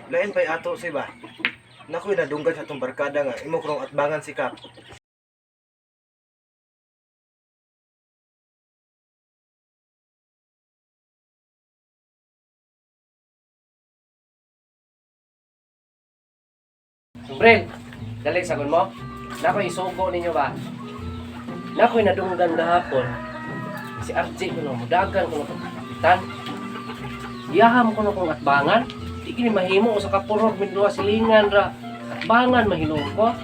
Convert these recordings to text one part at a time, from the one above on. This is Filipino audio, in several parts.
Lain pa'y ato si ba? Nakoy nadunggan sa itong barkada nga, imo krong atbangan si Kap. Brel, dali sagon mo. Nakoy isugo ninyo ba? Nakoy nadunggan gahapon. Si RJ ko no, mudagan ko no kapitan. Iyaham ko no kung atbangan. Di kini mahimo sa kapurog midwa silingan ra. Atbangan mahilong ko.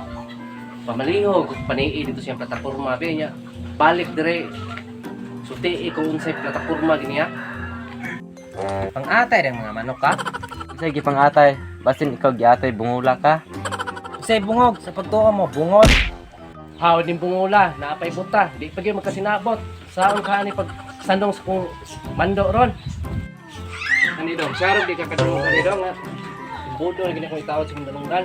Pamalihog panii dito siyang plataporma be niya. Balik dire. Suti ko unsay plataporma gini ha. Pang-atay ng mga manok ka. Sige pang-atay, basin ikaw giatay bungula ka. Usay bungog sa pagtuo mo, bungod. Hawad din bungula, naapay buta. Di pa gyud magkasinabot. Saan ka ni pag sandong sa kong mando ron. Ani dong, sarog di ka kadungog ani dong. Budo na gini kong itawad sa dalunggan.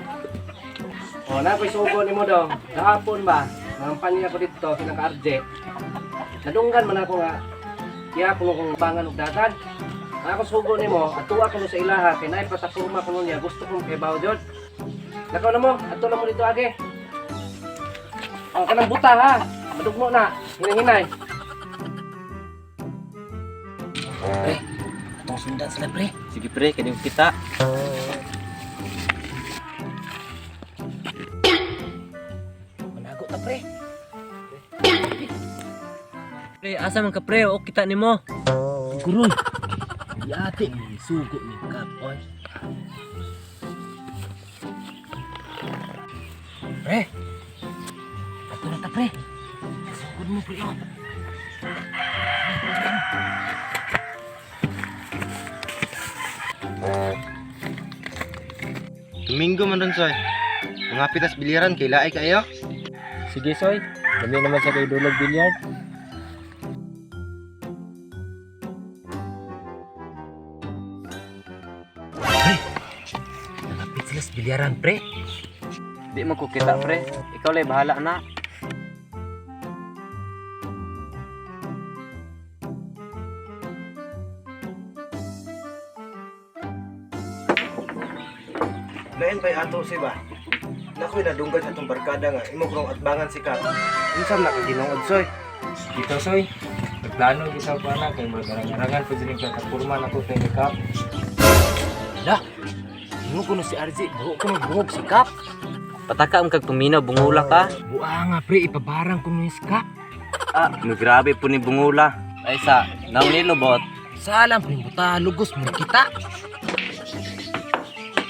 O, napoy sugo ni mo dong. Kahapon ba? Nangampanya ko dito, sila ka RJ. Nadunggan man ako nga. Kaya ko kong bangan og dagan. Ako sugo ni mo, atuwa ko sa ilaha, kay naay plataporma ko niya, gusto kong kaybaw jud. Lakaw na mo, ato na mo dito age. O, kanang buta ha, madugmo na, hinay-hinay. Pre, itong sundan sila pre. Sige pre, kaning kita. Manago ta pre. Pre, asa man ka pre, o kita nimo. Guroy, yate, sugo ni Kap, oy. Pre, ato na ta pre. Sugod mo pre, oh. Domingo man ron, Soy. Mga pitas biliran, kay laay kayo. Sige soy, dami naman sa kay dulog bilyard. Napit sila sa bilyaran pre. Di mo ko kita pre, ikaw lay bahala na. Lain pa'y ato si ba? Nakoy nadunggan sa itong barkada nga, imo krong atbangan si Kap. Unsam na kaginood, Soy? Dito soy, nagplano kita pa na kay magarang-arangan po din yung plataporma na ko kay Kap. Dah, mo ko si RJ, buho ko na bungog si Kap. Pataka ang kag tuminaw bungula ka. Buha nga pre, ipabarang ko ni si Kap. Ah, grabe po ni bungula. Ay sa, naong nilobot. Salam pre, buta lugos mo kita.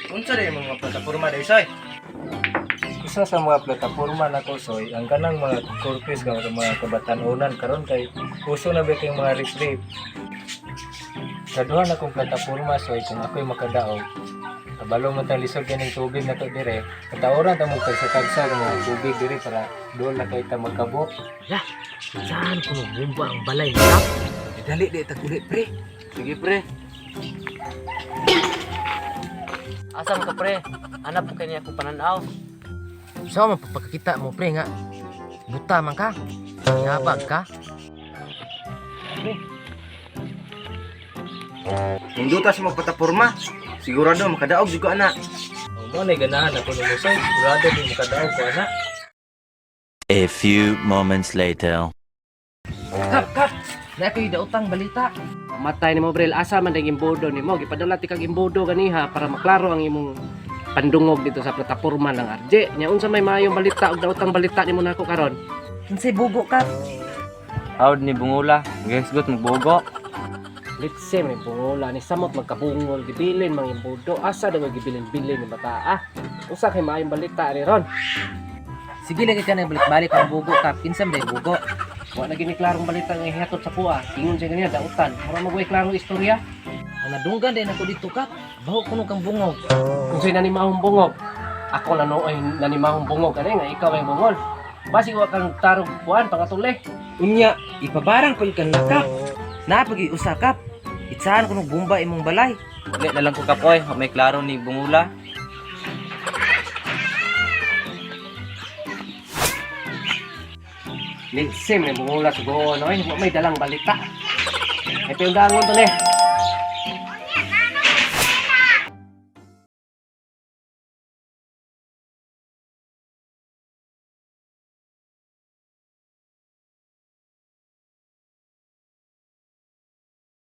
Unsa na yung mga plataporma dahi, Soy? Isa sa mga plataporma na ko soy, ang kanang mga corpus nga mga kabatanunan karon kay uso na ba kay mga retrieve. Kaduha na kong plataporma soy kung ako'y makadaog. Kabalo mo tang lisod ganing tubig na to dire. Kataoran ta mo kagsa-kagsa ng mga tubig dire para doon na kay ta magkabo. Lah, saan ko nung bumba ang balay ni Kap? Dali di tagulit pre. Sige pre. Asam ka pre, hanap ko kanya akong pananaw. So, mapapakita mo pre nga. Buta man ka. Yabag ka. Kung duta sa mga plataporma, sigurado makadaog juga na. Mo na ganahan ako nimo soy, sigurado di makadaog ko ana. A few moments later. Kap! Na ko'y dautang balita. Matay ni mo Brel, asa man ding imbodo ni mo. Gipadala ti kag imbodo ganiha para maklaro ang imong pandungog dito sa plataporma ng RJ. Nya unsa may maayong balita ug dautang balita nimo nako karon? Unsay bugo ka? Hawd ni bungula, gasgot magbugo. Let's say may bungula ni samot magkabungol gibilin mga imbodo. Asa daw gibilin-bilin ni bata ah. Unsa kay maayong balita ni ron? Sige lagi ka nang balik-balik ang bugo ka. Kinsa may bugo? Wa na gini klarong balita nga ihatod sa kuha. Ingon siya ganyan, dautan. Para magway klarong istorya. Ang nadunggan din ako dito Kap. Baho ko nung kang bungog. Kung sa'yo nanimahong bungog, ako na no ay nanimahong bungog. Ano nga, ikaw ay bungol. Basi ko kang tarong kuhan, pangatuli. Unya, ipabarang ko yung Kap. Napag-iusa Kap. Itsahan ko nung bumba imong balay. Dili na lang ko kapoy, may klaro ni bungula. Linsim, may bungula siguro, no? May dalang balita. Ito yung dangon to, ne?